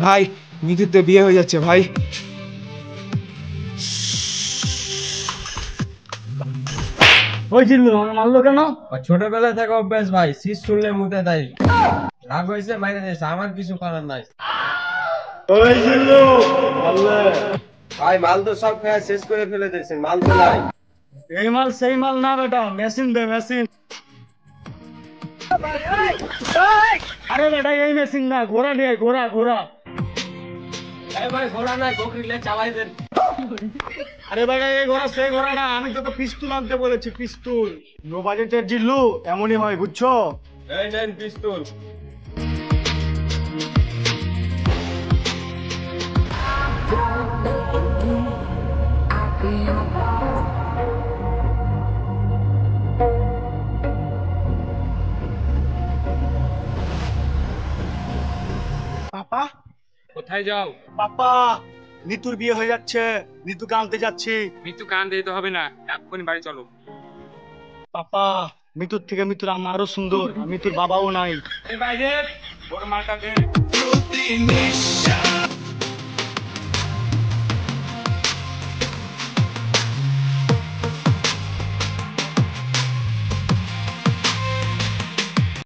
ভাই মিতুর তো বিয়ে হয়ে যাচ্ছে ভাই। হয়েছিল মারলো কেন? ছোটবেলা থেকে অভ্যাস ভাই, শীত শুনলে মুতে দেয়। রাগ হয়েছে মাইনে দিয়েছে, আমার কিছু করার নাই। হয়েছিল মারলে। ভাই মাল তো সব খেয়ে শেষ করে ফেলে দিয়েছেন, মাল তো নাই। এই মাল সেই মাল না বেটা, মেশিন দে মেশিন। আরে বেটা এই মেশিন না, ঘোড়া নিয়ে আয়, ঘোড়া ঘোড়া। এই ভাই ঘোড়া নাই, বকরিলে চালাই দেন। আরে বেটা এই ঘোড়া সেই ঘোড়া না, আমি তোকে পিস্তুল আনতে বলেছি, পিস্তুল। লো বাজেটের জিল্লু এমনই হয় বুঝছো। এই নেন পিস্তল। পাপা, কোথায় যাও? পাপা, নিতুর বিয়ে হয়ে যাচ্ছে, নিতুকে আনতে যাচ্ছি। মিতু কান দিতে হবে না, এক্ষুনি বাড়ি চলো। পাপা, মিতুর থেকে মিতুর আম্মা আরো সুন্দর, মিতুর বাবাও নাই। এই বাইরে ওর মালটা দে।